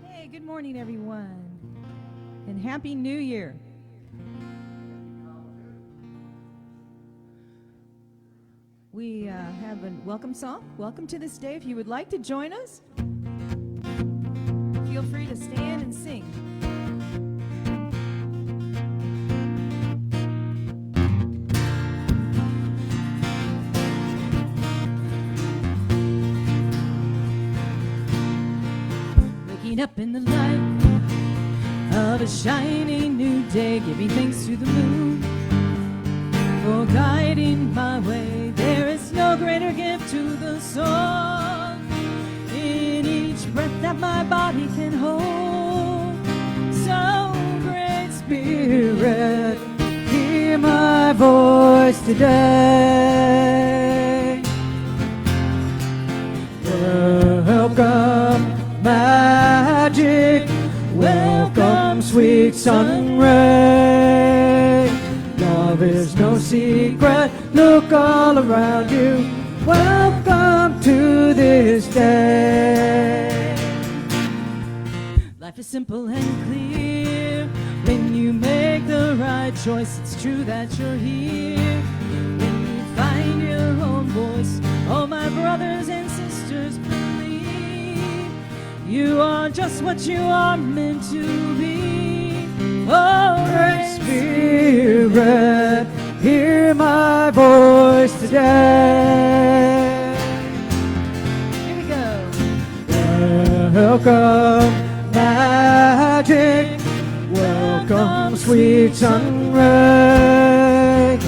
Hey, good morning, everyone, and Happy New Year. We have a welcome song. Welcome to this day. If you would like to join us, feel free to stand and sing. Waking up in the light of a shiny new day, giving thanks to the moon for guiding my way. There is no greater gift to the soul in each breath that my body can hold. So, great Spirit, hear my voice today. Welcome, magic, welcome, sweet sun ray. Love is no secret, look all around you. Welcome to this day. Life is simple and clear when you make the right choice. It's true that you're here when you find your own voice. Oh, my brothers and sisters, believe you are just what you are meant to be. Oh, great Spirit, hear my voice today. Here we go. Welcome, magic, welcome, sweet sun ray.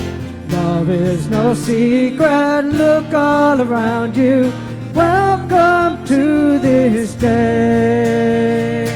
Love is no secret, look all around you. Welcome to this day.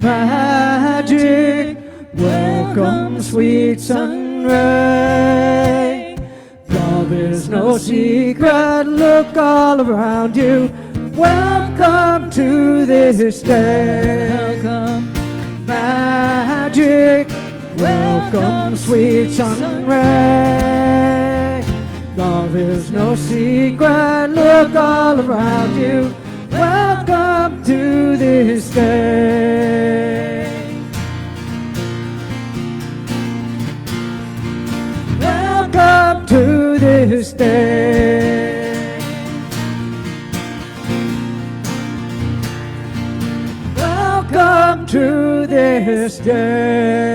Magic, welcome, sweet sun ray. Love is no secret, look all around you. Welcome to this day. Welcome, magic, welcome, sweet sun ray. Love is no secret, look all around you. Welcome to this day. Welcome to this day. Welcome to this day.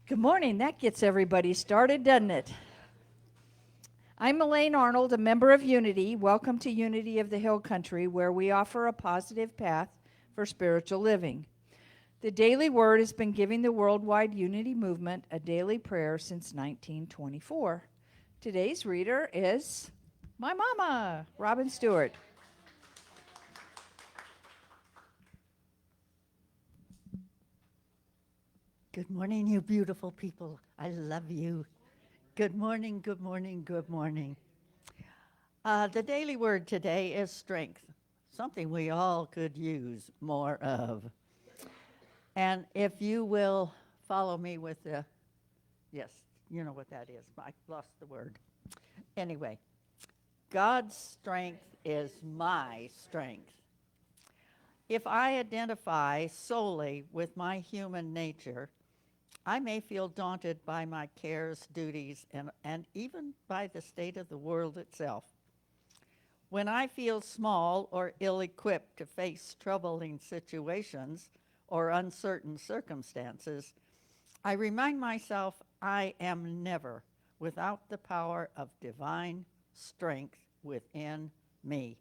Good morning. That gets everybody started, doesn't it? I'm Elaine Arnold, a member of Unity. Welcome to Unity of the Hill Country, where we offer a positive path for spiritual living. The Daily Word has been giving the worldwide Unity movement a daily prayer since 1924. Today's reader is my mama, Robin Stewart. Good morning, you beautiful people. I love you. Good morning, good morning, good morning. The daily word today is strength, something we all could use more of. And if you will follow me with the, yes, you know what that is. I lost the word. Anyway, God's strength is my strength. If I identify solely with my human nature, I may feel daunted by my cares, duties, and even by the state of the world itself. When I feel small or ill-equipped to face troubling situations or uncertain circumstances, I remind myself I am never without the power of divine strength within me.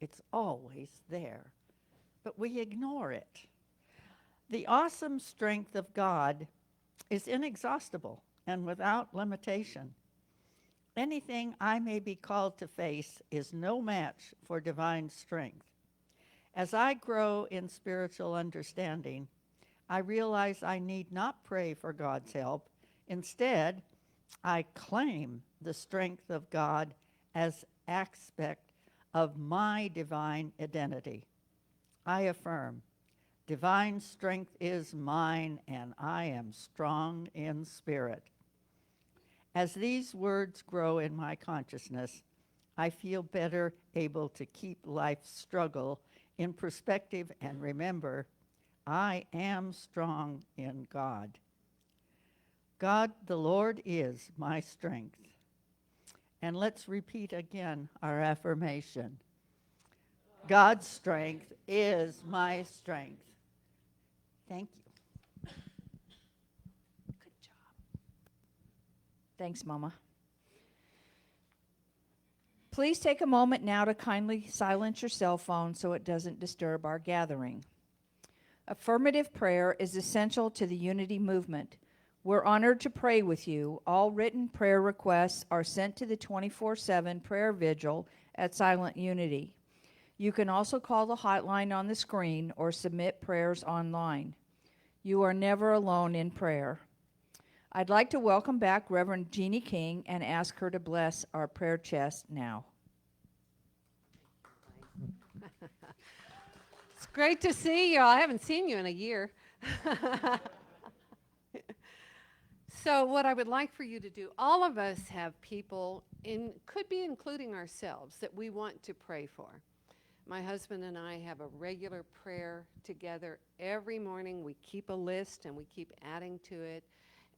It's always there, but we ignore it. The awesome strength of God is inexhaustible and without limitation. Anything I may be called to face is no match for divine strength. As I grow in spiritual understanding, I realize I need not pray for God's help. Instead, I claim the strength of God as aspect of my divine identity. I affirm, divine strength is mine, and I am strong in spirit. As these words grow in my consciousness, I feel better able to keep life's struggle in perspective and remember, I am strong in God. God, the Lord, is my strength. And let's repeat again our affirmation. God's strength is my strength. Thank you. Good job. Thanks, Mama. Please take a moment now to kindly silence your cell phone so it doesn't disturb our gathering. Affirmative prayer is essential to the unity movement. We're honored to pray with you. All written prayer requests are sent to the 24/7 prayer vigil at Silent Unity. You can also call the hotline on the screen or submit prayers online. You are never alone in prayer. I'd like to welcome back Reverend Jeanie King and ask her to bless our prayer chest now. It's great to see you. I haven't seen you in a year. So what I would like for you to do, all of us have people, could be including ourselves, that we want to pray for. My husband and I have a regular prayer together every morning. We keep a list and we keep adding to it.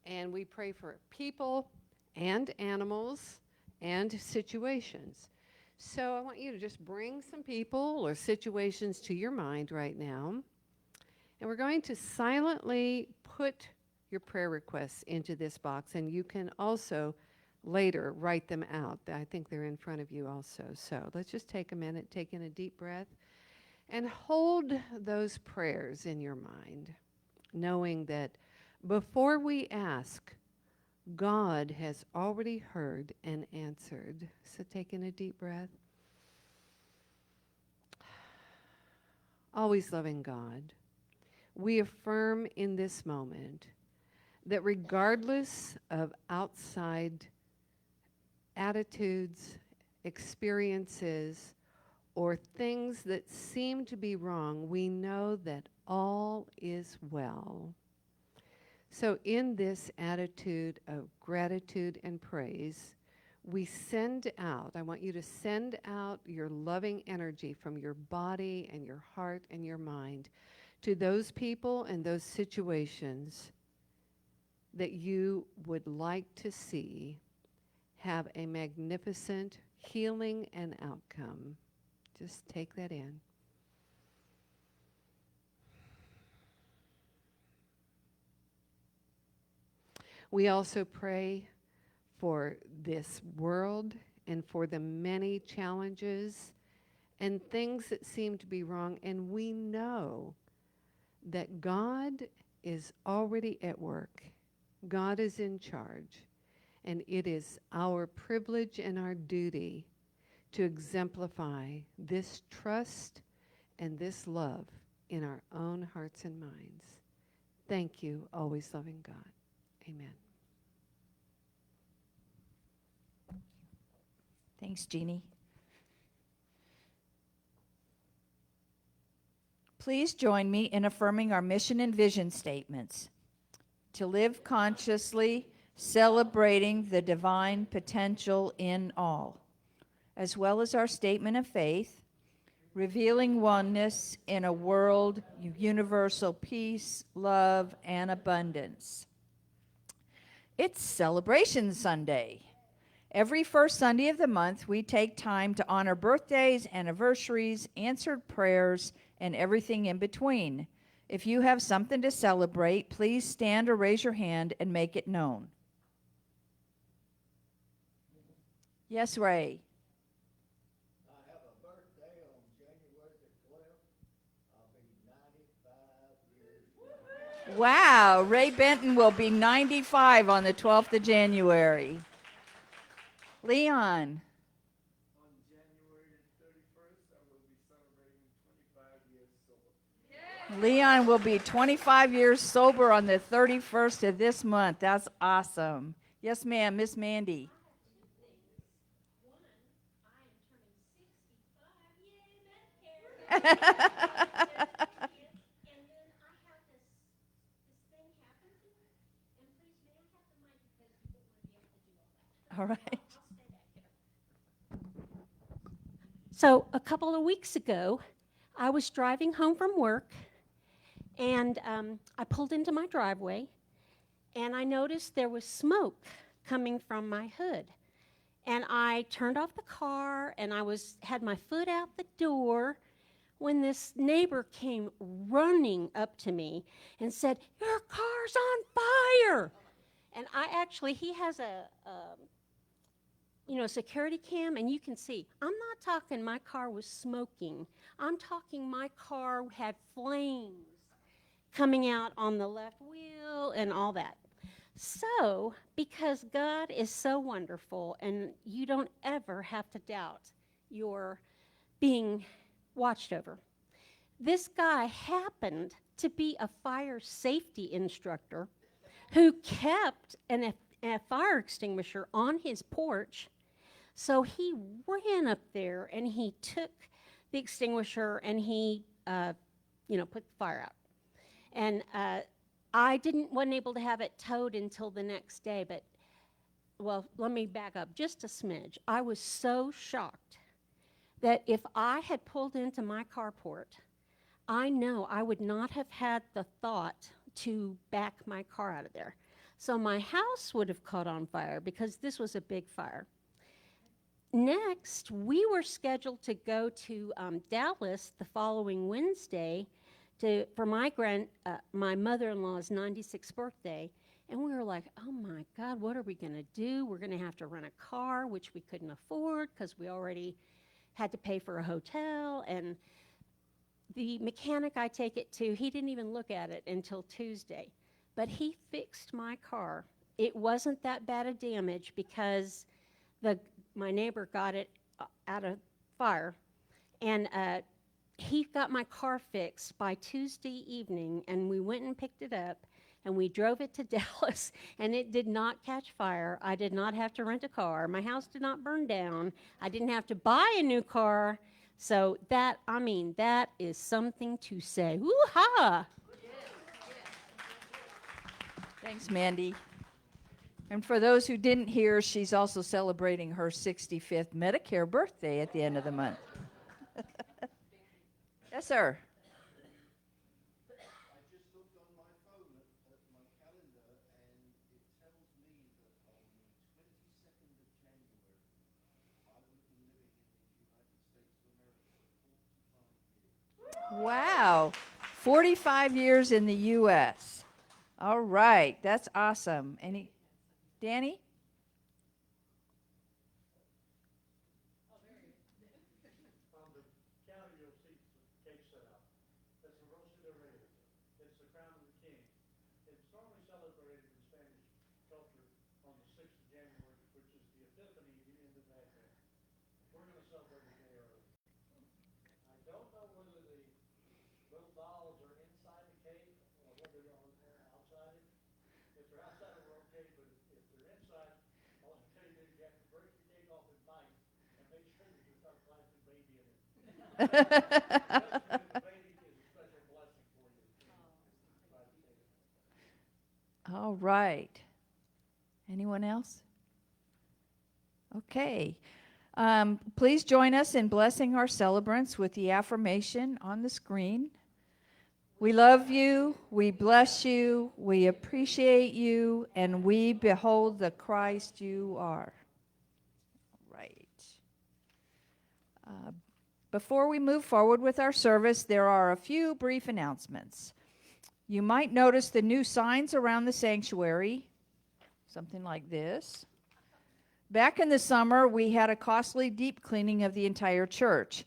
And we pray for people and animals and situations. So I want you to just bring some people or situations to your mind right now. And we're going to silently put your prayer requests into this box. And you can also later write them out. I think they're in front of you also. So let's just take a minute, take in a deep breath, and hold those prayers in your mind, knowing that before we ask, God has already heard and answered. So take in a deep breath. Always loving God, we affirm in this moment that regardless of outside attitudes, experiences, or things that seem to be wrong, we know that all is well. So in this attitude of gratitude and praise, we send out, I want you to send out your loving energy from your body and your heart and your mind to those people and those situations that you would like to see have a magnificent healing and outcome. Just take that in. We also pray for this world and for the many challenges and things that seem to be wrong. And we know that God is already at work. God is in charge. And it is our privilege and our duty to exemplify this trust and this love in our own hearts and minds. Thank you, always loving God. Amen. Thanks, Jeanie. Please join me in affirming our mission and vision statements. To live consciously, celebrating the divine potential in all, as well as our statement of faith, revealing oneness in a world of universal peace, love, and abundance. It's Celebration Sunday. Every first Sunday of the month, we take time to honor birthdays, anniversaries, answered prayers, and everything in between. If you have something to celebrate, please stand or raise your hand and make it known. Yes, Ray. I have a birthday on January the 12th. I'll be 95 years old. Wow, Ray Benton will be 95 on the 12th of January. Leon. On January 31st, I will be celebrating 25 years sober. Leon will be 25 years sober on the 31st of this month. That's awesome. Yes, ma'am, Miss Mandy. All right. So a couple of weeks ago, I was driving home from work, and I pulled into my driveway, and I noticed there was smoke coming from my hood. And I turned off the car, and I had my foot out the door when this neighbor came running up to me and said, "Your car's on fire!" And he has a security cam, and you can see. I'm not talking my car was smoking. I'm talking my car had flames coming out on the left wheel and all that. So, because God is so wonderful, and you don't ever have to doubt you're being watched over, this guy happened to be a fire safety instructor who kept a fire extinguisher on his porch. So he ran up there and he took the extinguisher and he, put the fire out. And I wasn't able to have it towed until the next day, but, well, let me back up just a smidge. I was so shocked that if I had pulled into my carport, I know I would not have had the thought to back my car out of there. So my house would have caught on fire because this was a big fire. Next, we were scheduled to go to Dallas the following Wednesday for my mother-in-law's 96th birthday, and we were like, oh my God, what are we going to do? We're going to have to rent a car, which we couldn't afford because we already had to pay for a hotel, and the mechanic I take it to, he didn't even look at it until Tuesday, but he fixed my car. It wasn't that bad a damage because my neighbor got it out of fire, and he got my car fixed by Tuesday evening, and we went and picked it up, and we drove it to Dallas, and it did not catch fire. I did not have to rent a car. My house did not burn down. I didn't have to buy a new car. So that is something to say. Woo-ha! Thanks, Mandy. And for those who didn't hear, she's also celebrating her 65th Medicare birthday at the end of the month. Yes, sir. I just looked on my phone at my calendar, and it tells me that on the 22nd of January, I will be living in the United States of America for 45 years. Wow. 45 years in the U.S. All right. That's awesome. Danny? On the counter, you'll see the cake set out. That's a roasted arraignment. It's the crown of the king. It's normally celebrated in Spanish culture on the 6th of January, which is the Epiphany, the end of Advent. We're going to celebrate a day early. I don't know whether the little dolls are inside the cake or whether they're outside it. If they're outside, we're okay, but if they're inside, all I can tell you is you have to break the cake off in bites and make sure that there's not a plastic baby in it. The baby is a special blessing for you. All right. Anyone else? Okay. Please join us in blessing our celebrants with the affirmation on the screen. We love you, we bless you, we appreciate you, and we behold the Christ you are. Right. Before we move forward with our service, there are a few brief announcements. You might notice the new signs around the sanctuary, something like this. Back in the summer, we had a costly deep cleaning of the entire church.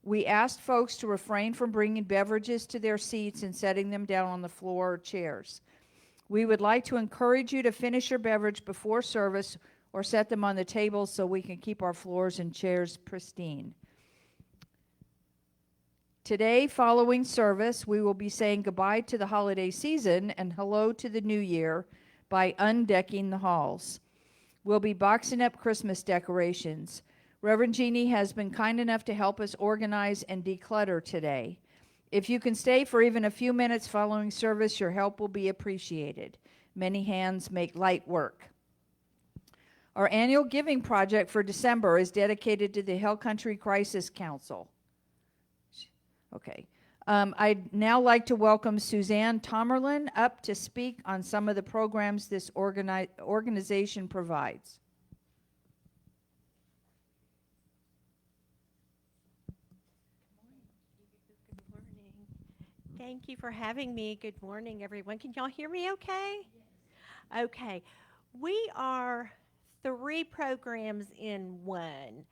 We asked folks to refrain from bringing beverages to their seats and setting them down on the floor or chairs. We would like to encourage you to finish your beverage before service or set them on the tables so we can keep our floors and chairs pristine. Today, following service, we will be saying goodbye to the holiday season and hello to the new year by undecking the halls. We'll be boxing up Christmas decorations. Reverend Jeanie has been kind enough to help us organize and declutter today. If you can stay for even a few minutes following service, your help will be appreciated. Many hands make light work. Our annual giving project for December is dedicated to the Hill Country Crisis Council. Okay. I'd now like to welcome Suzanne Tomerlin up to speak on some of the programs this organization provides. Good morning. Thank you for having me. Good morning, everyone. Can y'all hear me okay? Yes. Okay. We are 3 programs in one.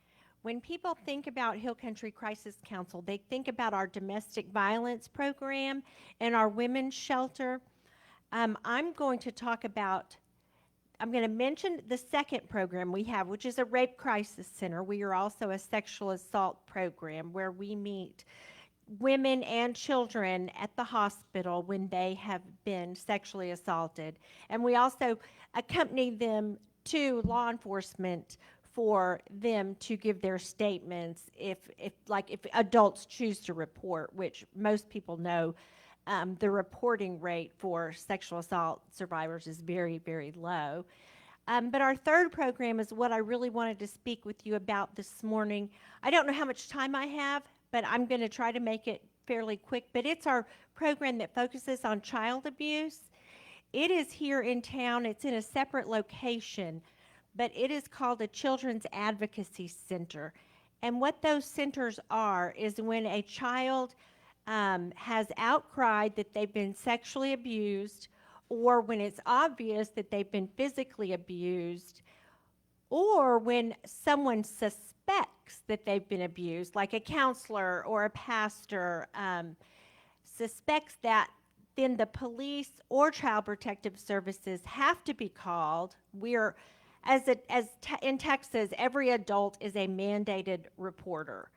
When people think about Hill Country Crisis Council, they think about our domestic violence program and our women's shelter. I'm going to mention the second program we have, which is a rape crisis center. We are also a sexual assault program where we meet women and children at the hospital when they have been sexually assaulted. And we also accompany them to law enforcement for them to give their statements if adults choose to report, which most people know the reporting rate for sexual assault survivors is very, very low. But our third program is what I really wanted to speak with you about this morning. I don't know how much time I have, but I'm going to try to make it fairly quick. But it's our program that focuses on child abuse. It is here in town. It's in a separate location, but it is called a Children's Advocacy Center. And what those centers are is when a child has outcried that they've been sexually abused, or when it's obvious that they've been physically abused, or when someone suspects that they've been abused, like a counselor or a pastor suspects that, then the police or Child Protective Services have to be called. In Texas, every adult is a mandated reporter.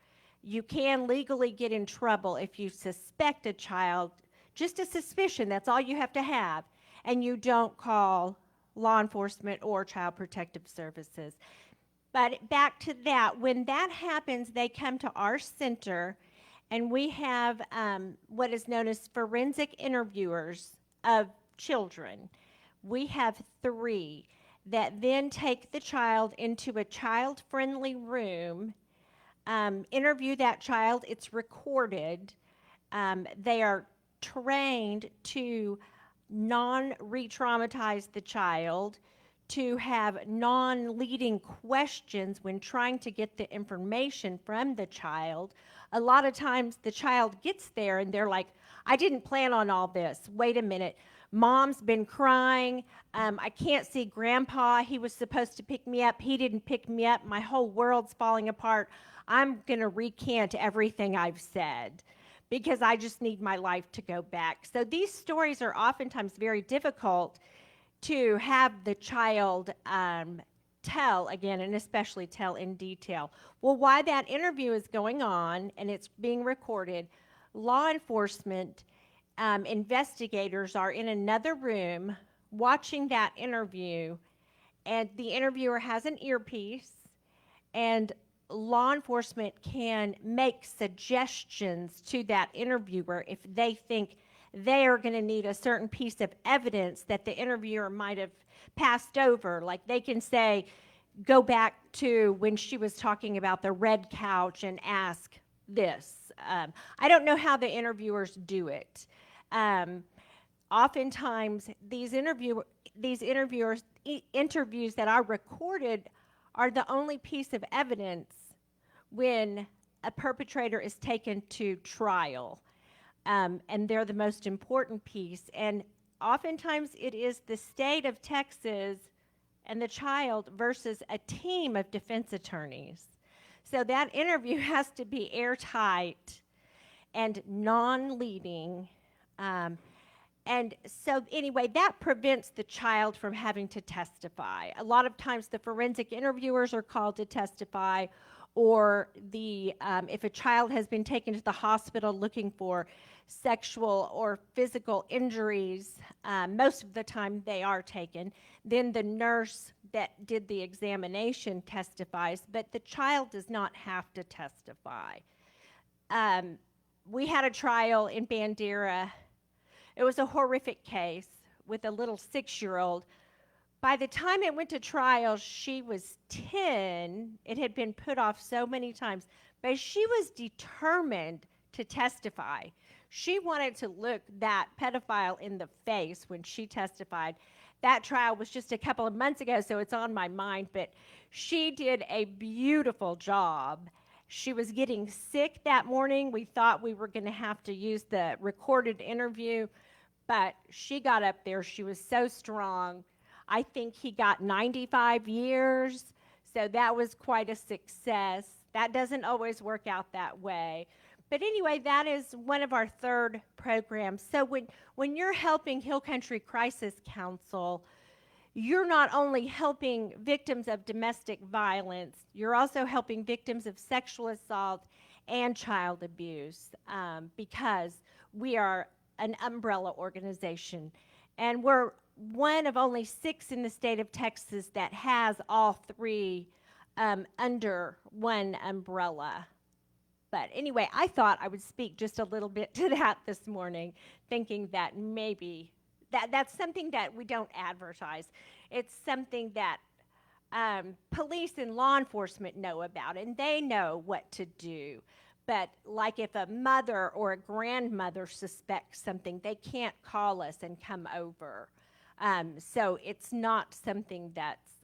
You can legally get in trouble if you suspect a child, just a suspicion, that's all you have to have, and you don't call law enforcement or Child Protective Services. But back to that, when that happens, they come to our center, and we have what is known as forensic interviewers of children. We have 3 that then take the child into a child-friendly room, interview that child. It's recorded. They are trained to non-re-traumatize the child, to have non-leading questions when trying to get the information from the child. A lot of times the child gets there and they're like, I didn't plan on all this. Wait a minute. Mom's been crying. I can't see Grandpa. He was supposed to pick me up. He didn't pick me up. My whole world's falling apart. I'm going to recant everything I've said because I just need my life to go back. So these stories are oftentimes very difficult to have the child tell again, and especially tell in detail. Well, while that interview is going on and it's being recorded, law enforcement investigators are in another room watching that interview, and the interviewer has an earpiece, and law enforcement can make suggestions to that interviewer if they think they are going to need a certain piece of evidence that the interviewer might have passed over. Like they can say, go back to when she was talking about the red couch and ask this. I don't know how the interviewers do it. Oftentimes, these interviews that are recorded are the only piece of evidence when a perpetrator is taken to trial. And they're the most important piece. And oftentimes, it is the state of Texas and the child versus a team of defense attorneys. So that interview has to be airtight and non-leading. And so, anyway, that prevents the child from having to testify. A lot of times, the forensic interviewers are called to testify, or if a child has been taken to the hospital looking for sexual or physical injuries, most of the time they are taken, then the nurse that did the examination testifies, but the child does not have to testify. We had a trial in Bandera. It was a horrific case with a little 6-year-old. By the time it went to trial, she was 10. It had been put off so many times, but she was determined to testify. She wanted to look that pedophile in the face when she testified. That trial was just a couple of months ago, so it's on my mind, but she did a beautiful job. She was getting sick that morning. We thought we were going to have to use the recorded interview, but she got up there. She was so strong. I think he got 95 years, so that was quite a success. That doesn't always work out that way. But anyway, that is one of our third programs. So when you're helping Hill Country Crisis Council, you're not only helping victims of domestic violence, you're also helping victims of sexual assault and child abuse, because we are an umbrella organization. And we're one of only 6 in the state of Texas that has all 3 under one umbrella. But anyway, I thought I would speak just a little bit to that this morning, thinking that maybe that's something that we don't advertise. It's something that police and law enforcement know about, and they know what to do. But like if a mother or a grandmother suspects something, they can't call us and come over. So it's not something that's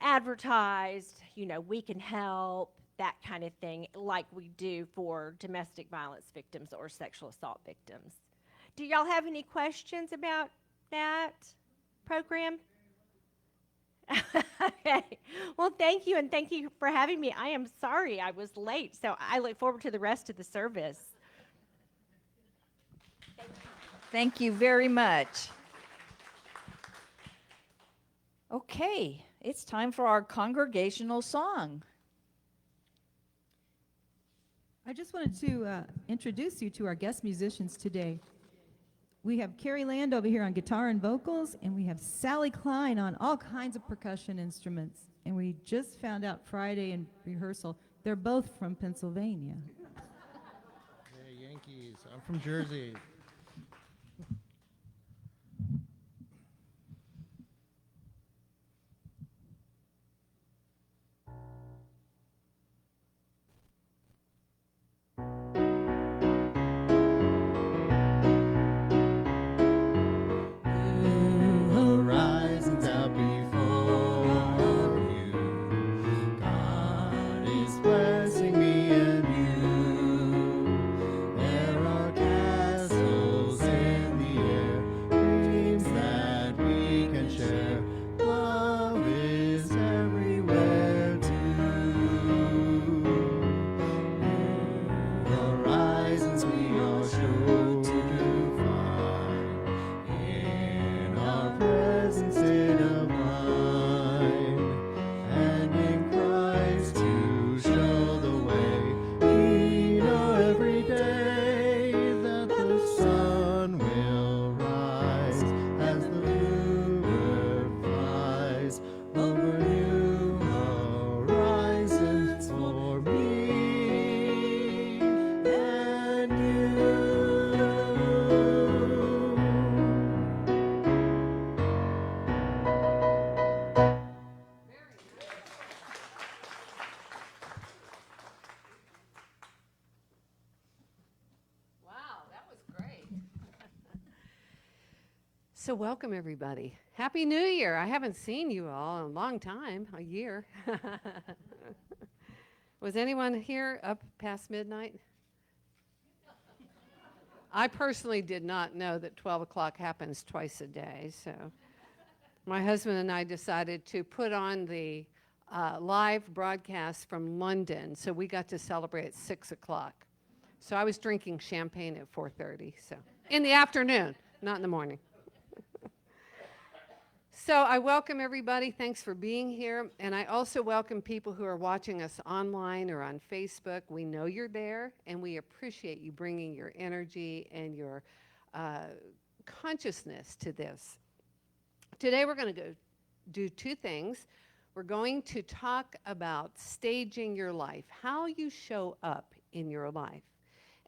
advertised, we can help, that kind of thing, like we do for domestic violence victims or sexual assault victims. Do y'all have any questions about that program? Okay. Well, thank you, and thank you for having me. I am sorry I was late, so I look forward to the rest of the service. Thank you very much. Okay, it's time for our congregational song. I just wanted to introduce you to our guest musicians today. We have Carrie Land over here on guitar and vocals, and we have Sally Klein on all kinds of percussion instruments. And we just found out Friday in rehearsal, they're both from Pennsylvania. Hey, Yankees. I'm from Jersey. Horizons out before you. God is blessing me and you. There are castles in the air, dreams that we can share. Love is everywhere too. Horizons we are sure to find in our present state of mind, and in Christ to show the way. We know every day that the sun will rise as the bluebird flies over new horizons for me and you. Wow, that was great. So welcome, everybody. Happy New Year. I haven't seen you all in a long time, a year. Was anyone here up past midnight? I personally did not know that 12 o'clock happens twice a day, so my husband and I decided to put on the live broadcast from London, so we got to celebrate at 6 o'clock. So I was drinking champagne at 4:30, so in the afternoon, not in the morning. So I welcome everybody. Thanks for being here. And I also welcome people who are watching us online or on Facebook. We know you're there, and we appreciate you bringing your energy and your consciousness to this. Today we're going to do two things. We're going to talk about staging your life, how you show up in your life.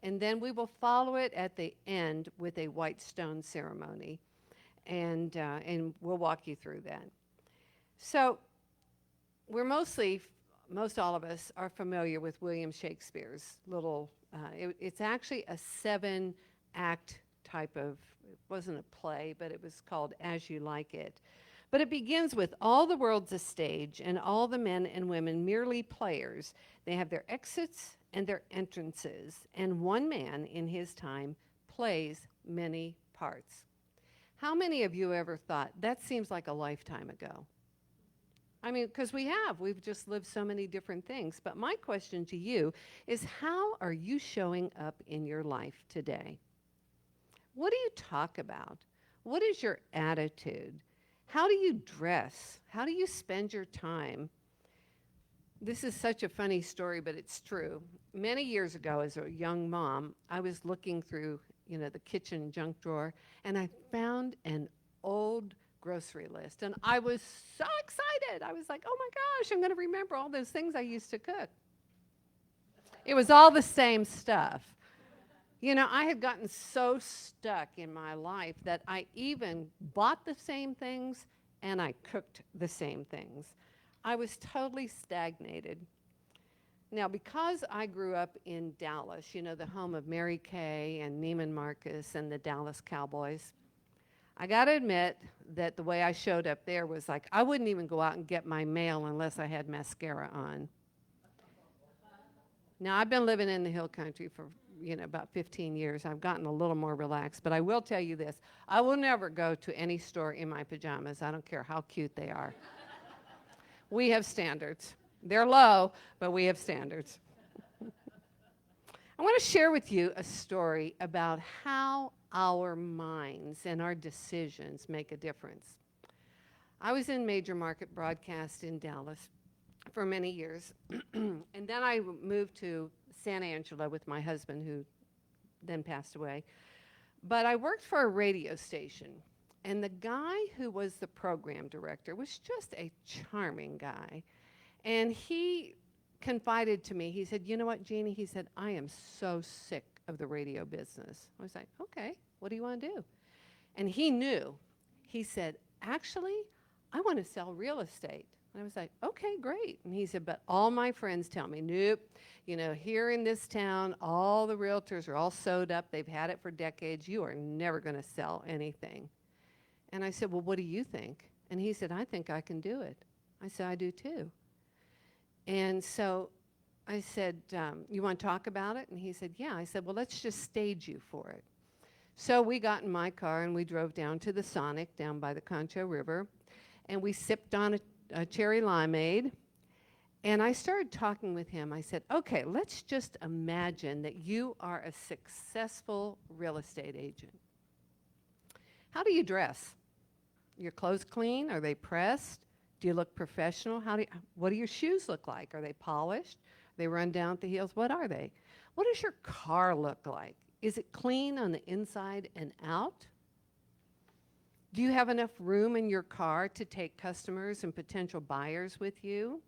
And then we will follow it at the end with a white stone ceremony. And we'll walk you through that. So we're most all of us are familiar with William Shakespeare's little, it's actually a 7-act type of, it wasn't a play, but it was called As You Like It. But it begins with all the world's a stage and all the men and women merely players. They have their exits and their entrances, and one man in his time plays many parts. How many of you ever thought, that seems like a lifetime ago? I mean, because we've just lived so many different things. But my question to you is, how are you showing up in your life today? What do you talk about? What is your attitude? How do you dress? How do you spend your time? This is such a funny story, but it's true. Many years ago, as a young mom, I was looking through the kitchen junk drawer, and I found an old grocery list, and I was so excited. I was like, oh my gosh, I'm going to remember all those things I used to cook. It was all the same stuff. I had gotten so stuck in my life that I even bought the same things and I cooked the same things. I was totally stagnated. Now, because I grew up in Dallas, the home of Mary Kay and Neiman Marcus and the Dallas Cowboys, I got to admit that the way I showed up there was like, I wouldn't even go out and get my mail unless I had mascara on. Now, I've been living in the hill country for, about 15 years. I've gotten a little more relaxed, but I will tell you this. I will never go to any store in my pajamas. I don't care how cute they are. We have standards. They're low, but we have standards. I want to share with you a story about how our minds and our decisions make a difference. I was in major market broadcast in Dallas for many years, and then I moved to San Angelo with my husband, who then passed away. But I worked for a radio station, and the guy who was the program director was just a charming guy. And he confided to me, he said, you know what, Jeanie? He said, I am so sick of the radio business. I was like, okay, what do you want to do? And he knew. He said, actually, I want to sell real estate. And I was like, okay, great. And he said, but all my friends tell me, nope, here in this town, all the realtors are all sewed up. They've had it for decades. You are never going to sell anything. And I said, well, what do you think? And he said, I think I can do it. I said, I do too. And so I said, you want to talk about it? And he said, yeah. I said, well, let's just stage you for it. So we got in my car and we drove down to the Sonic down by the Concho River, and we sipped on a cherry limeade. And I started talking with him. I said, okay, let's just imagine that you are a successful real estate agent. How do you dress? Your clothes clean? Are they pressed? Do you look professional? What do your shoes look like? Are they polished? They run down at the heels? What are they? What does your car look like? Is it clean on the inside and out? Do you have enough room in your car to take customers and potential buyers with you?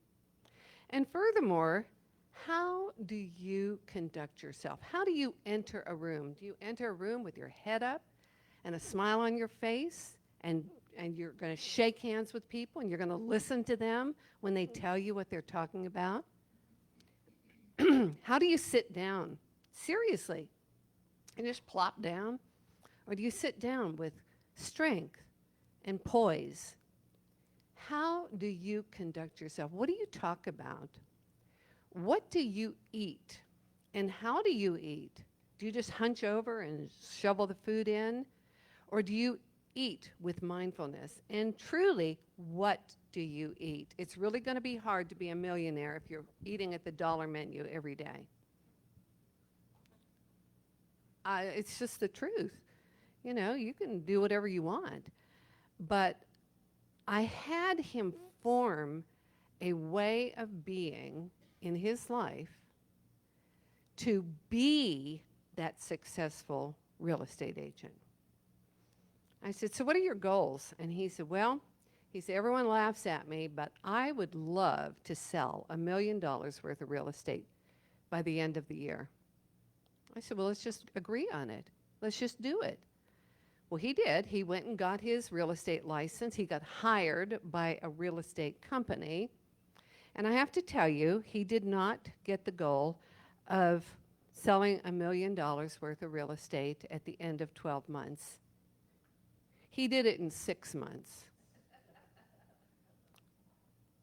And furthermore, how do you conduct yourself? How do you enter a room? Do you enter a room with your head up and a smile on your face, and you're going to shake hands with people and you're going to listen to them when they tell you what they're talking about? How do you sit down? Seriously. And just plop down? Or do you sit down with strength and poise? How do you conduct yourself? What do you talk about? What do you eat? And how do you eat? Do you just hunch over and shovel the food in? Or do you eat with mindfulness? And truly, what do you eat? It's really going to be hard to be a millionaire if you're eating at the dollar menu every day. It's just the truth. You know, you can do whatever you want. But I had him form a way of being in his life to be that successful real estate agent. I said, so what are your goals? And he said, well, he said, everyone laughs at me, but I would love to sell $1 million worth of real estate by the end of the year. I said, well, let's just agree on it. Let's just do it. Well, he did. He went and got his real estate license. He got hired by a real estate company. And I have to tell you, he did not get the goal of selling $1 million worth of real estate at the end of 12 months. He did it in 6 months.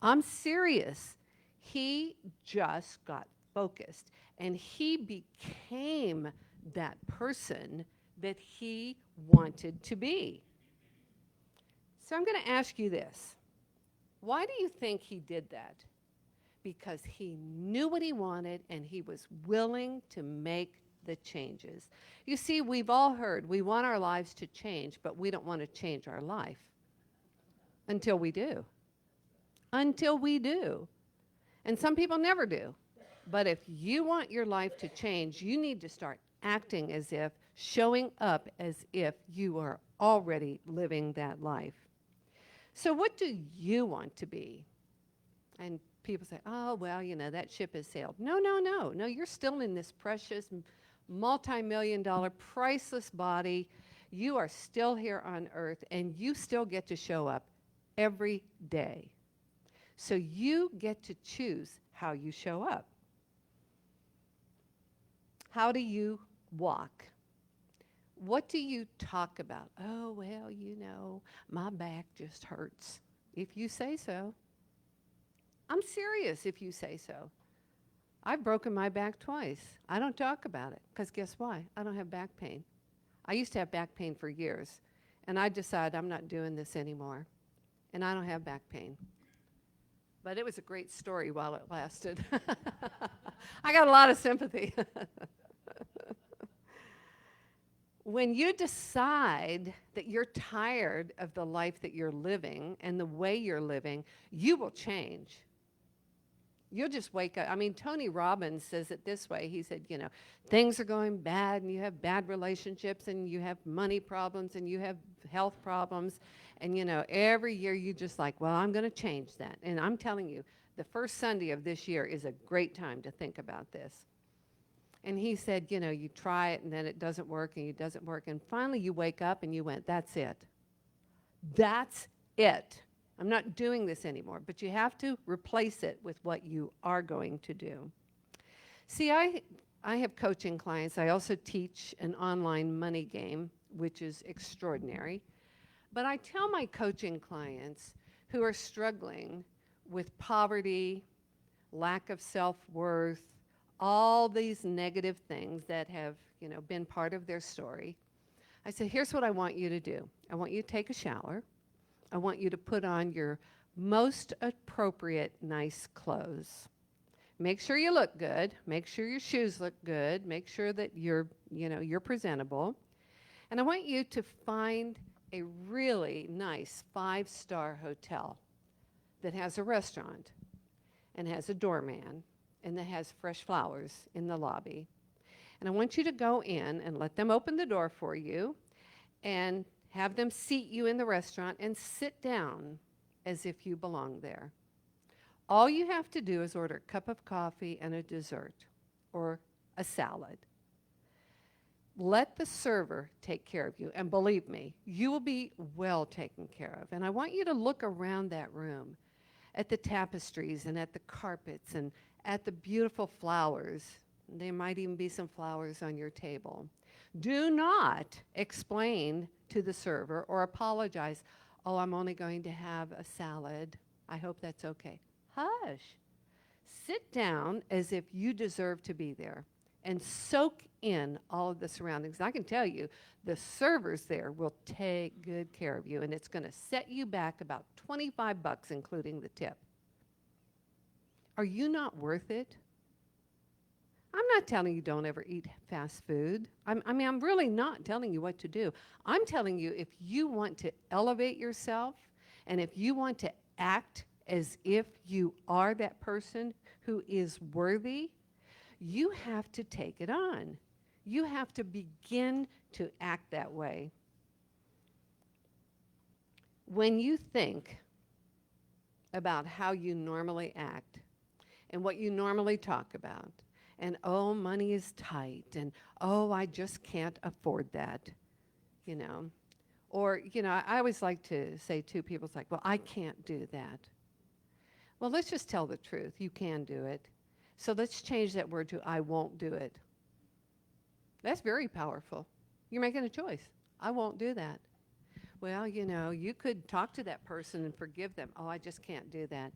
I'm serious. He just got focused, and he became that person that he wanted to be. So I'm going to ask you this. Why do you think he did that? Because he knew what he wanted, and he was willing to make the changes. You see, we've all heard we want our lives to change, but we don't want to change our life until we do. Until we do. And some people never do. But if you want your life to change, you need to start acting as if, showing up as if you are already living that life. So what do you want to be? And people say, oh, well, you know, that ship has sailed. No, no, no. No, you're still in this precious, multi-million-dollar, priceless body. You are still here on earth, and you still get to show up every day. So you get to choose how you show up. How do you walk? What do you talk about? Oh, well, you know, my back just hurts. If you say so. I'm serious if you say so. I've broken my back twice. I don't talk about it, because guess why? I don't have back pain. I used to have back pain for years, and I decided I'm not doing this anymore, and I don't have back pain. But it was a great story while it lasted. I got a lot of sympathy. When you decide that you're tired of the life that you're living and the way you're living, you will change. You'll just wake up. I mean, Tony Robbins says it this way. He said, you know, things are going bad, and you have bad relationships, and you have money problems, and you have health problems. And, you know, every year you just like, well, I'm going to change that. And I'm telling you, the first Sunday of this year is a great time to think about this. And he said, you know, you try it, and then it doesn't work, and it doesn't work. And finally you wake up and you went, that's it. That's it. I'm not doing this anymore. But you have to replace it with what you are going to do. See, I have coaching clients. I also teach an online money game, which is extraordinary. But I tell my coaching clients who are struggling with poverty, lack of self-worth, all these negative things that have, you know, been part of their story. I said, here's what I want you to do. I want you to take a shower. I want you to put on your most appropriate nice clothes. Make sure you look good. Make sure your shoes look good. Make sure that you're presentable. And I want you to find a really nice 5-star hotel that has a restaurant and has a doorman and that has fresh flowers in the lobby. And I want you to go in and let them open the door for you and have them seat you in the restaurant and sit down as if you belong there. All you have to do is order a cup of coffee and a dessert or a salad. Let the server take care of you. And believe me, you will be well taken care of. And I want you to look around that room at the tapestries and at the carpets and at the beautiful flowers. There might even be some flowers on your table. Do not explain to the server or apologize, oh, I'm only going to have a salad. I hope that's okay. Hush. Sit down as if you deserve to be there and soak in all of the surroundings. I can tell you, the servers there will take good care of you, and it's going to set you back about $25, including the tip. Are you not worth it? I'm not telling you don't ever eat fast food. I'm really not telling you what to do. I'm telling you, if you want to elevate yourself and if you want to act as if you are that person who is worthy, you have to take it on. You have to begin to act that way. When you think about how you normally act and what you normally talk about, and oh, money is tight, and oh, I just can't afford that, you know. Or, you know, I always like to say to people, it's like, well, I can't do that. Well, let's just tell the truth. You can do it. So let's change that word to I won't do it. That's very powerful. You're making a choice. I won't do that. Well, you know, you could talk to that person and forgive them. Oh, I just can't do that.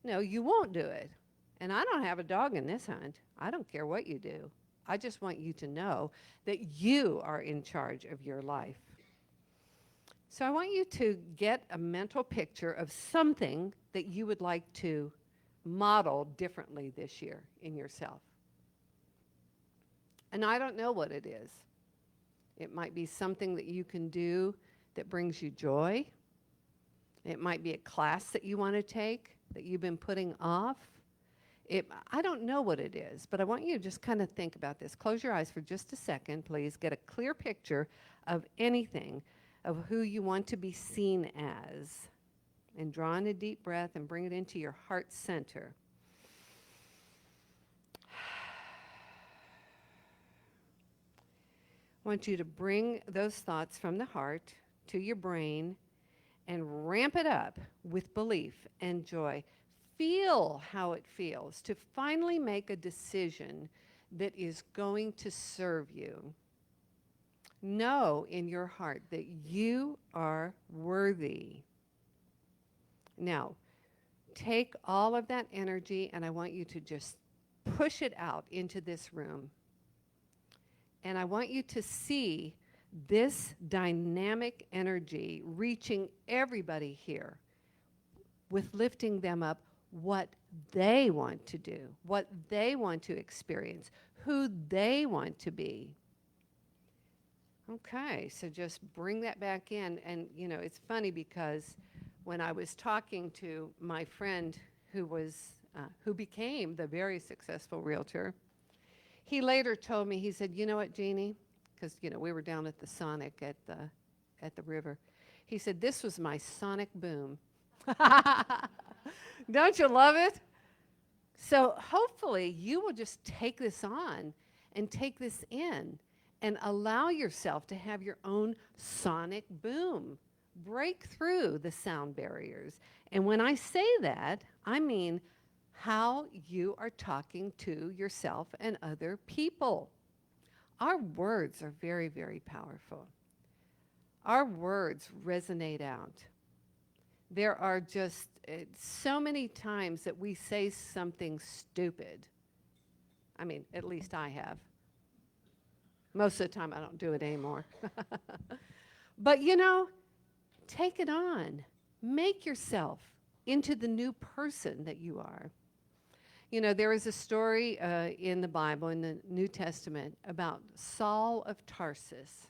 No, you won't do it. And I don't have a dog in this hunt. I don't care what you do. I just want you to know that you are in charge of your life. So I want you to get a mental picture of something that you would like to model differently this year in yourself. And I don't know what it is. It might be something that you can do that brings you joy. It might be a class that you want to take that you've been putting off. I don't know what it is, but I want you to just kind of think about this. Close your eyes for just a second, please. Get a clear picture of anything, of who you want to be seen as. And draw in a deep breath and bring it into your heart center. I want you to bring those thoughts from the heart to your brain and ramp it up with belief and joy. Feel how it feels to finally make a decision that is going to serve you. Know in your heart that you are worthy. Now, take all of that energy and I want you to just push it out into this room. And I want you to see this dynamic energy reaching everybody here with lifting them up what they want to do, what they want to experience, who they want to be. Okay, so just bring that back in. And, you know, it's funny because when I was talking to my friend who became the very successful realtor, he later told me, he said, you know what, Jeanie? Because, you know, we were down at the Sonic at the river. He said, this was my sonic boom. Don't you love it? So hopefully you will just take this on and take this in and allow yourself to have your own sonic boom. Break through the sound barriers. And when I say that, I mean how you are talking to yourself and other people. Our words are very, very powerful. Our words resonate out. There are just so many times that we say something stupid. I mean, at least I have. Most of the time I don't do it anymore. But you know, take it on. Make yourself into the new person that you are. You know, there is a story in the Bible, in the New Testament, about Saul of Tarsus.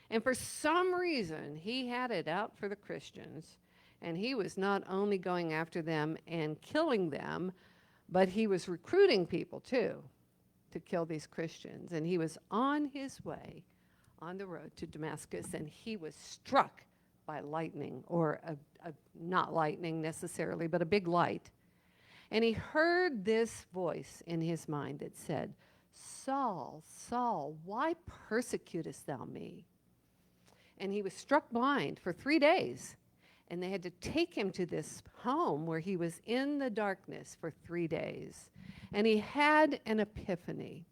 And for some reason, he had it out for the Christians. And he was not only going after them and killing them, but he was recruiting people, too, to kill these Christians. And he was on his way on the road to Damascus, and he was struck by lightning, or not lightning necessarily, but a big light. And he heard this voice in his mind that said, Saul, Saul, why persecutest thou me? And he was struck blind for 3 days. And they had to take him to this home where he was in the darkness for 3 days. And he had an epiphany.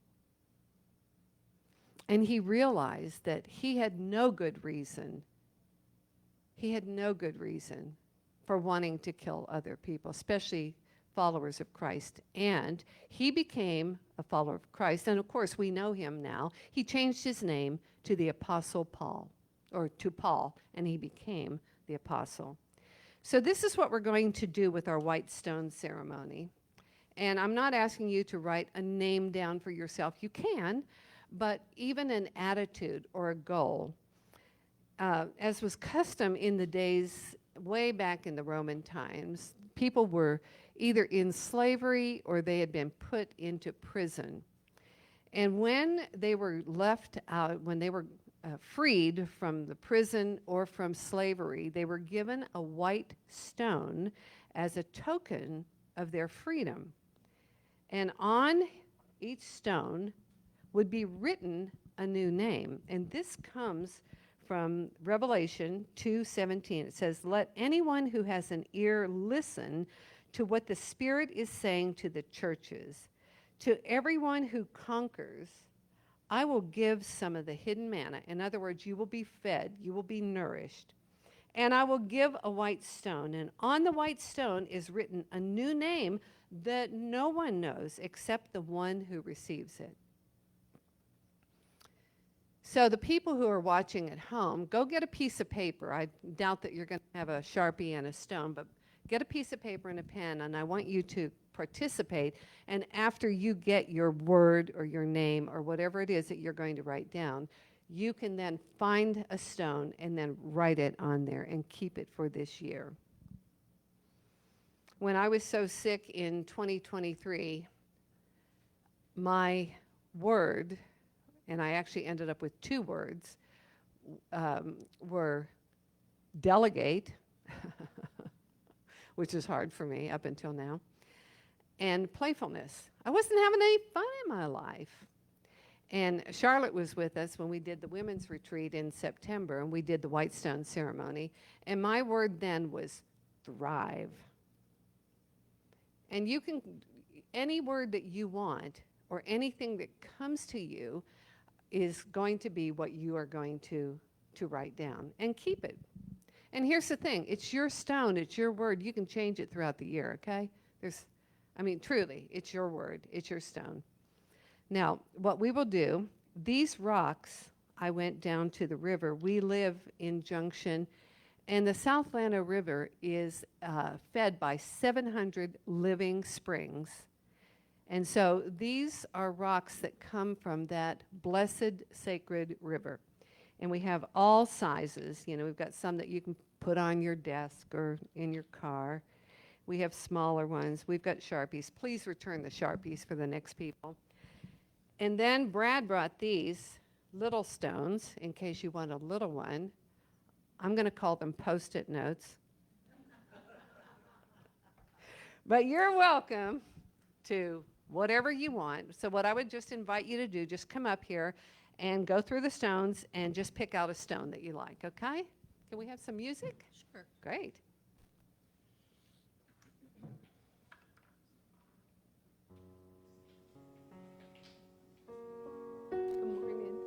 And he realized that he had no good reason. He had no good reason for wanting to kill other people, especially followers of Christ. And he became a follower of Christ. And of course, we know him now. He changed his name to the Apostle Paul, or to Paul, and he became the apostle. So this is what we're going to do with our white stone ceremony. And I'm not asking you to write a name down for yourself. You can, but even an attitude or a goal, as was custom in the days way back in the Roman times, people were either in slavery or they had been put into prison. And when they were left out, when they were freed from the prison or from slavery, they were given a white stone as a token of their freedom. And on each stone would be written a new name. And this comes from Revelation 2:17. It says, "Let anyone who has an ear listen to what the Spirit is saying to the churches. To everyone who conquers, I will give some of the hidden manna." In other words, you will be fed, you will be nourished. "And I will give a white stone, and on the white stone is written a new name that no one knows except the one who receives it." So the people who are watching at home, go get a piece of paper. I doubt that you're going to have a Sharpie and a stone, but get a piece of paper and a pen, and I want you to participate. And after you get your word or your name or whatever it is that you're going to write down, you can then find a stone and then write it on there and keep it for this year. When I was so sick in 2023, my word, and I actually ended up with 2 words, were delegate, which is hard for me up until now, and playfulness. I wasn't having any fun in my life. And Charlotte was with us when we did the women's retreat in September, and we did the White Stone ceremony. And my word then was thrive. And you can, any word that you want or anything that comes to you is going to be what you are going to write down and keep it. And here's the thing, it's your stone, it's your word. You can change it throughout the year, okay? Truly, it's your word, it's your stone. Now, what we will do, these rocks, I went down to the river. We live in Junction, and the South Llano River is fed by 700 living springs. And so these are rocks that come from that blessed, sacred river. And we have all sizes. You know, we've got some that you can put on your desk or in your car. We have smaller ones. We've got Sharpies. Please return the Sharpies for the next people. And then Brad brought these little stones in case you want a little one. I'm going to call them Post-it notes. But you're welcome to whatever you want. So what I would just invite you to do, just come up here and go through the stones and just pick out a stone that you like, okay? Can we have some music? Sure. Great. Good morning.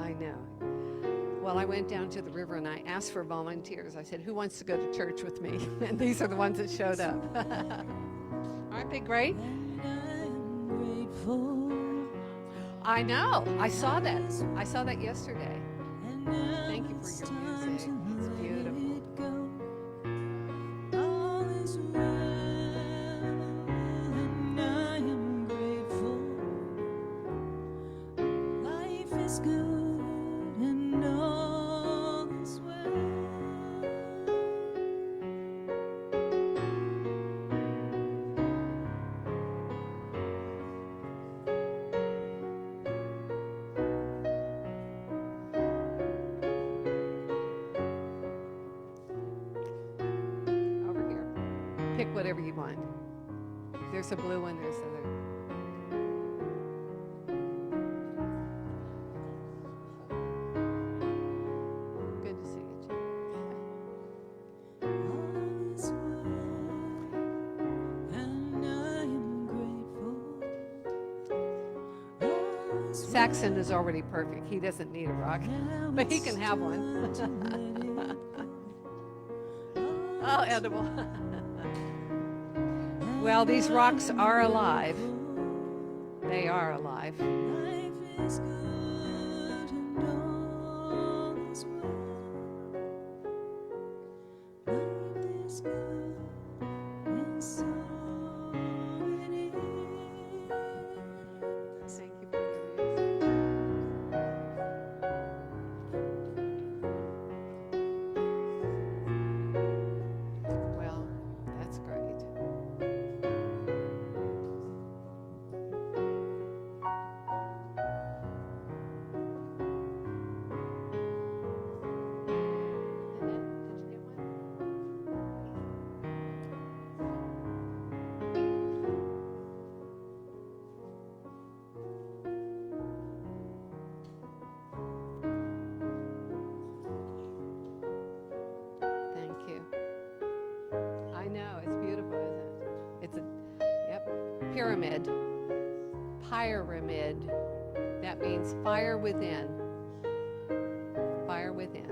I know. Well, I went down to the river and I asked for volunteers. I said, who wants to go to church with me? And these are the ones that showed up. Aren't they great? And I'm grateful. I know. I saw that. I saw that yesterday. And now Thank you for it's your time music. to It's let beautiful. it go. All is well, and I am grateful. Life is good, and all is well. Over here. Pick whatever you want. There's a blue one. There's other. Good to see you, Jean. All is well, and I am grateful. All is Saxon is already perfect. He doesn't need a rock, well, but he can have one. it's time to let it go. Oh, edible. Well, these rocks are alive. They are alive. Life is good and all is well. Life is good and so it is. Thank you for your music. Well, that's great. Annette, did you get one? Thank you. I know, it's beautiful, isn't it? It's a, yep, pyramid. Pyramid. That means fire within. Fire within.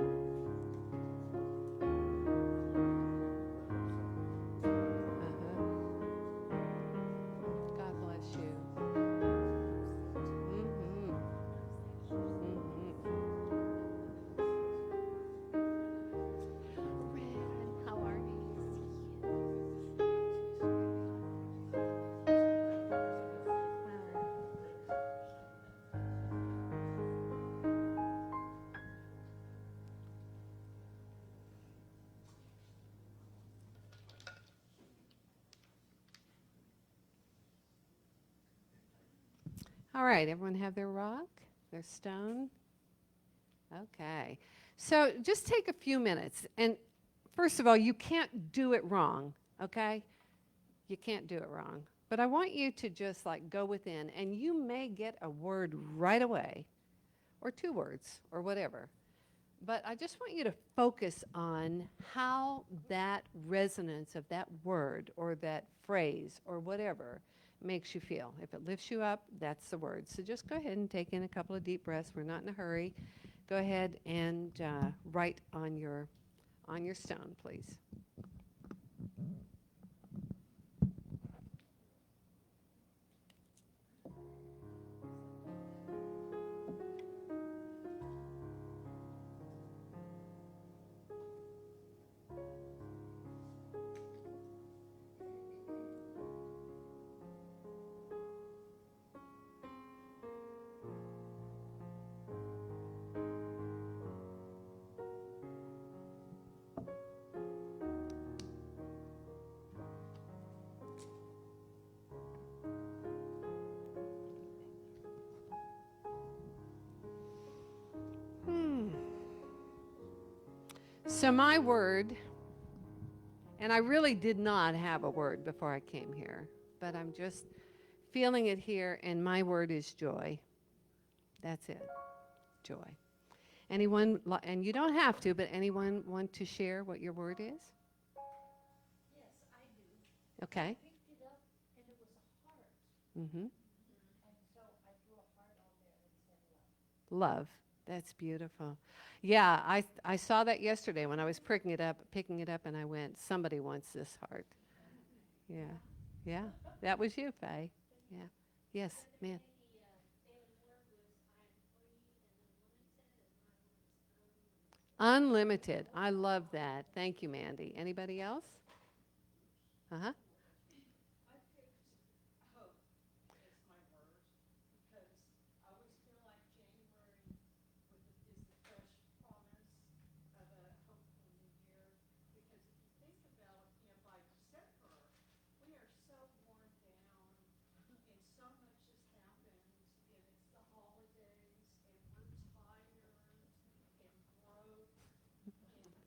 Uh-huh. God bless you. Mm-hmm. Ren, how are you? All right, everyone have their rock, their stone? Okay. So just take a few minutes. And first of all, you can't do it wrong, okay? You can't do it wrong. But I want you to just like go within, and you may get a word right away, or 2 words, or whatever. But I just want you to focus on how that resonance of that word or that phrase or whatever makes you feel. If it lifts you up, that's the word. So just go ahead and take in a couple of deep breaths. We're not in a hurry. Go ahead and write on your stone, please. So my word, and I really did not have a word before I came here, but I'm just feeling it here, and my word is joy. That's it, joy. Anyone, and you don't have to, but anyone want to share what your word is? Yes, I do. Okay. I picked it up and it was a heart. Mm-hmm. And so I drew a heart on there and said love. Love. That's beautiful. Yeah, I saw that yesterday when I was picking it up, and I went, somebody wants this heart. Yeah. Yeah. That was you, Faye. Yeah. Yes, man. Unlimited. I love that. Thank you, Mandy. Anybody else? Uh-huh.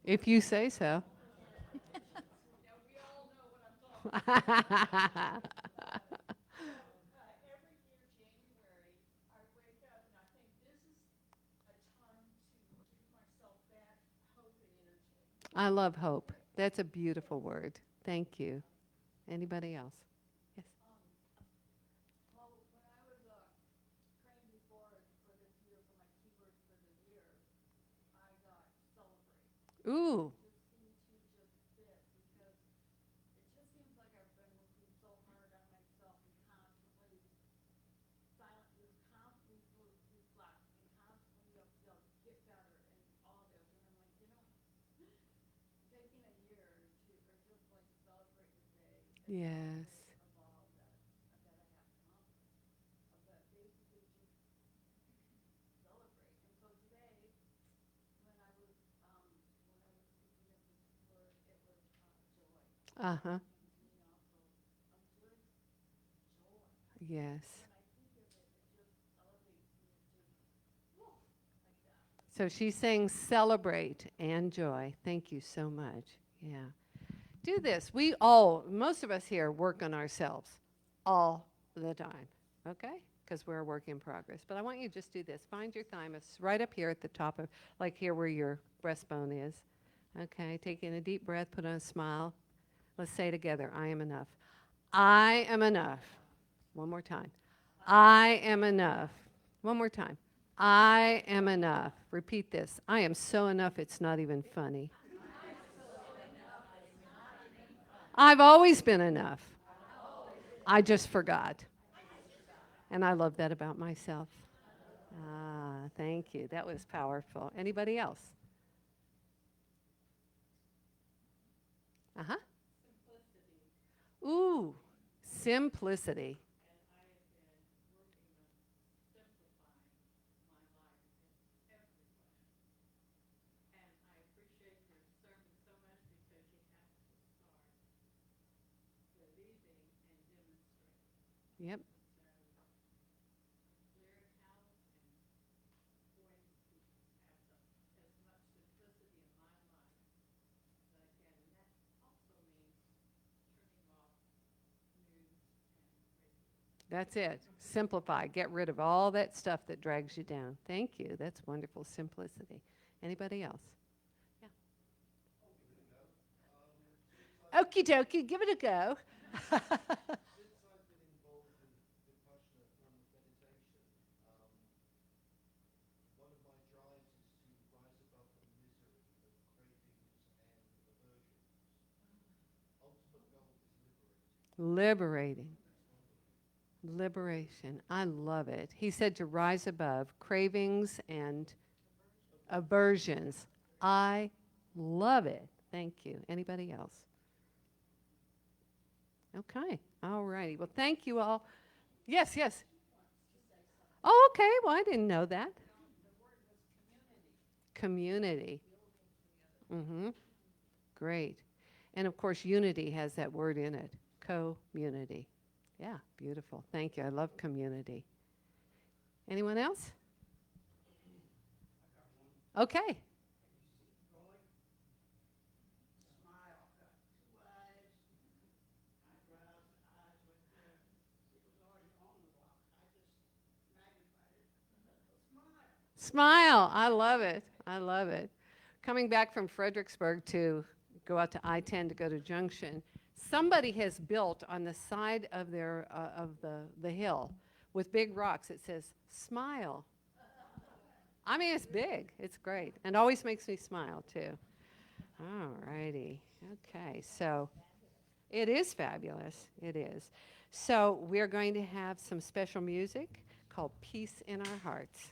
If you say so. I love hope. That's a beautiful word. Thank you. Anybody else? Yes. Ooh. Yes. Uh-huh. Yes. So she's saying celebrate and joy. Thank you so much. Yeah. Do this. Most of us here work on ourselves all the time, okay? Because we're a work in progress. But I want you to just do this. Find your thymus right up here at the top of, like here where your breastbone is. Okay, take in a deep breath, put on a smile. Let's say together, I am enough. I am enough. One more time. I am enough. One more time. I am enough. Repeat this. I am so enough it's not even funny. I've always been enough. I just forgot. And I love that about myself. Thank you. That was powerful. Anybody else? Uh-huh. Ooh, simplicity. Yep. That's it. Simplify. Get rid of all that stuff that drags you down. Thank you. That's wonderful simplicity. Anybody else? Yeah. Okie dokie. Give it a go. Since I've been involved in Vipassana form of meditation, one of my drives is to rise above the misery of cravings and aversions. Ultimate goal is liberating. Liberation. I love it. He said to rise above cravings and aversions. I love it. Thank you. Anybody else? Okay. All righty. Well, thank you all. Yes, yes. Oh, okay. Well, I didn't know that. Community. Mm-hmm. Great. And of course, unity has that word in it. Co-munity. Yeah, beautiful. Thank you. I love community. Anyone else? Okay. Smile. I love it. I love it. Coming back from Fredericksburg to go out to I-10 to go to Junction, somebody has built on the side of their the hill with big rocks. It says, smile. I mean, it's big. It's great. And always makes me smile, too. All righty. Okay. So it is fabulous. It is. So we're going to have some special music called Peace in Our Hearts.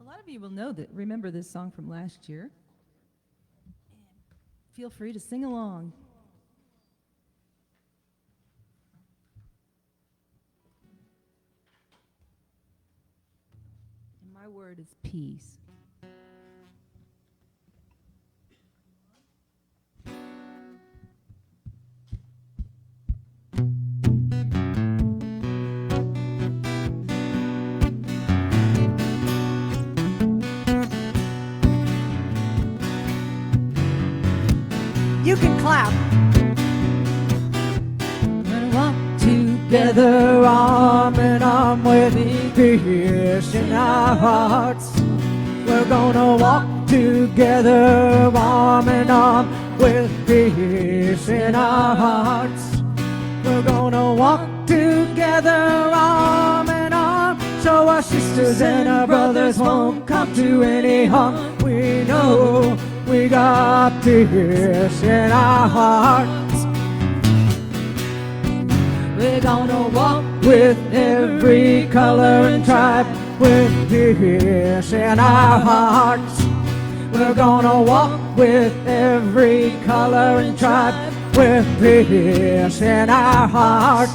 A lot of you will remember this song from last year. Feel free to sing along. And my word is peace. You can clap. And walk together arm in arm with peace in our hearts. We're gonna walk together arm in arm with peace in our hearts. We're gonna walk together arm in arm so our sisters and our brothers won't come to any harm. We know we got peace in our hearts. We're gonna walk with every color and tribe with peace in our hearts. We're gonna walk with every color and tribe with peace in our hearts.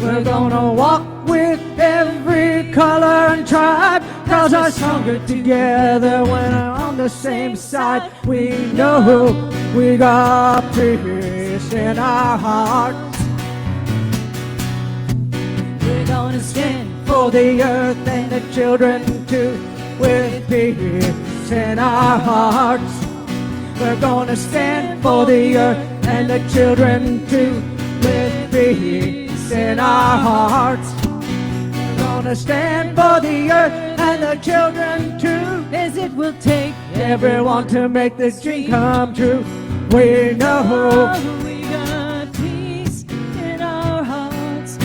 We're gonna walk with every color and tribe, 'cause we're stronger together when we're on the same side. We know we got peace in our hearts. We're gonna stand for the earth and the children too, with peace in our hearts. We're gonna stand for the earth and the children too, with peace in our hearts. We're gonna stand for the earth and the children too, as it will take everyone to make this dream come true. We know we got peace in our hearts.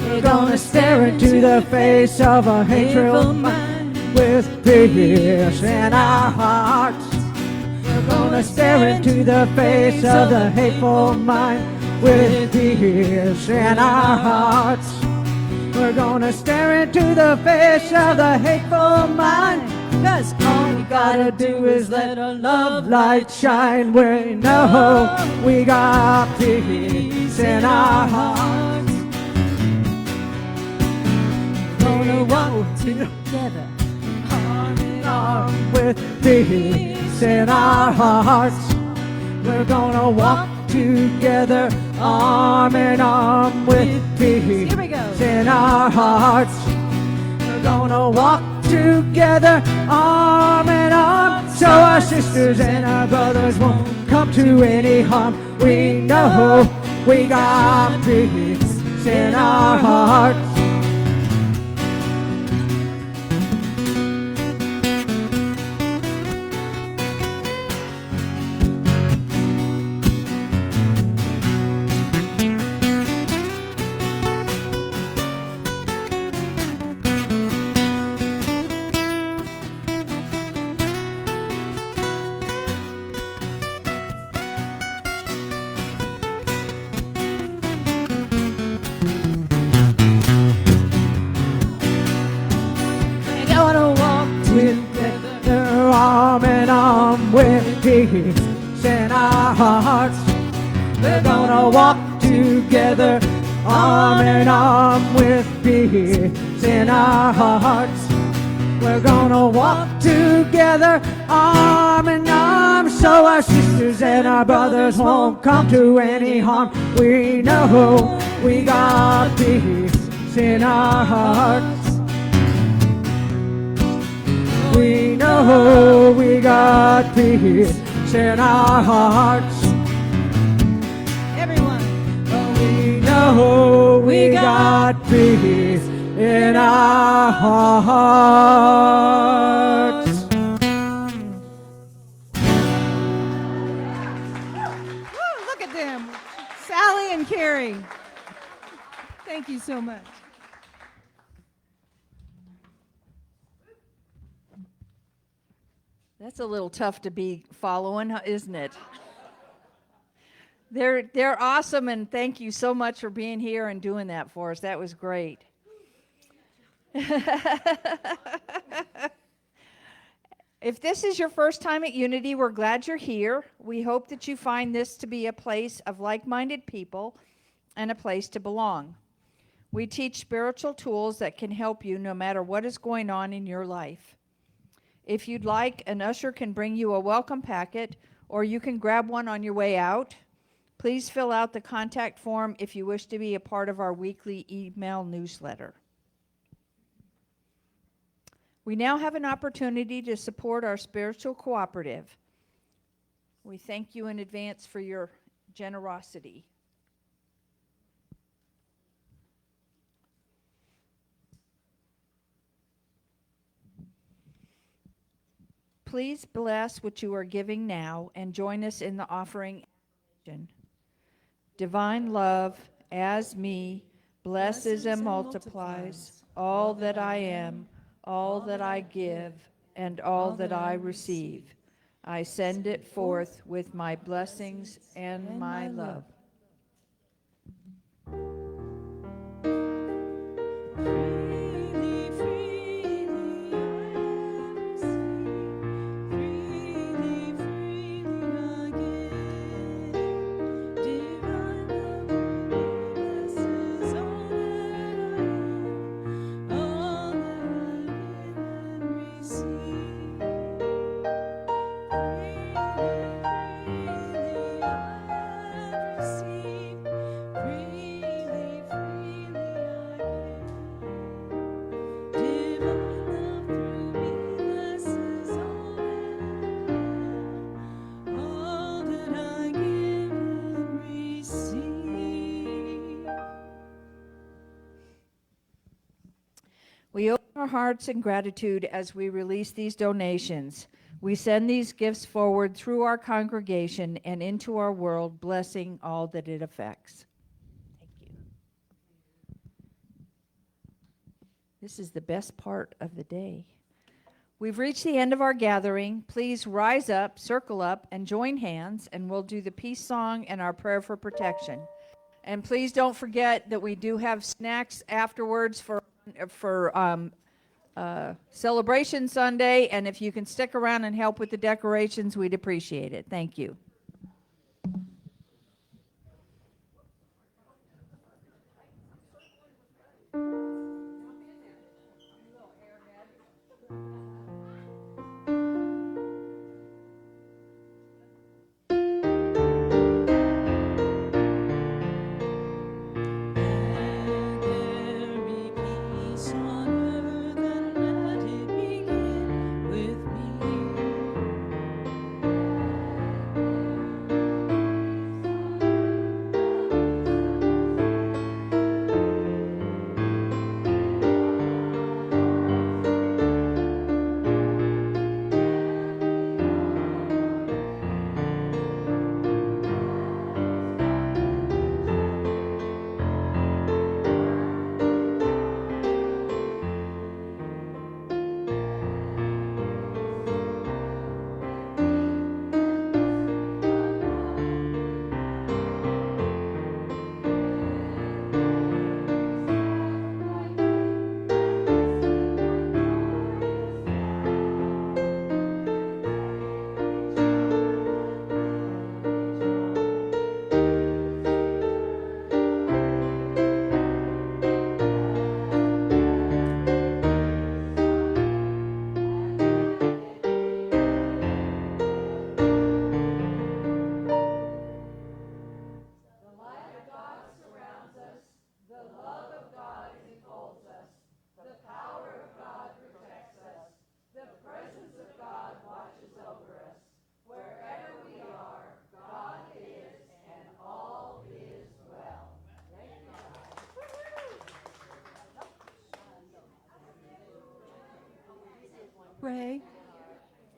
We're gonna stare into the face of a hateful mind with peace in our hearts. We're gonna stare into the face of the hateful mind with peace in our hearts. We're gonna stare into the face of the hateful mind, 'cause all we gotta do is let our love light shine. We know we got peace in our hearts. Gonna walk together, arm in arm, with peace in our hearts. We're gonna walk together, arm in arm, with peace in our hearts. We're gonna walk together, arm in arm, so our sisters and our brothers won't come to any harm. We know we got peace in our hearts. Arm in arm, with peace in our hearts. We're gonna walk together, arm in arm, with peace in our hearts. We're gonna walk together, arm in arm, so our sisters and our brothers won't come to any harm. We know we got peace in our hearts. We know we got peace in our hearts. Everyone. We know we got peace in our hearts. Woo, look at them. Sally and Carrie. Thank you so much. That's a little tough to be following, isn't it? They're awesome, and thank you so much for being here and doing that for us. That was great. If this is your first time at Unity, we're glad you're here. We hope that you find this to be a place of like-minded people and a place to belong. We teach spiritual tools that can help you no matter what is going on in your life. If you'd like, an usher can bring you a welcome packet, or you can grab one on your way out. Please fill out the contact form if you wish to be a part of our weekly email newsletter. We now have an opportunity to support our spiritual cooperative. We thank you in advance for your generosity. please bless what you are giving now and join us in the offering. Divine love, as me, blesses and multiplies all that I am, all that I give, and all that I receive. I send it forth with my blessings and my love. Freely, freely I receive. Freely, freely I give. Divine love blesses all that I am, all that I give and receive. Freely, freely I receive. Freely, freely I give. Divine love through me blesses all that I give and receive. We open our hearts in gratitude as we release these donations. We send these gifts forward through our congregation and into our world, blessing all that it affects. Thank you. This is the best part of the day. We've reached the end of our gathering. Please rise up, circle up, and join hands, and we'll do the peace song and our prayer for protection. And please don't forget that we do have snacks afterwards for Celebration Sunday, and if you can stick around and help with the decorations, we'd appreciate it. Thank you. Let there be peace on earth, and let it begin with me.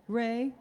Ray?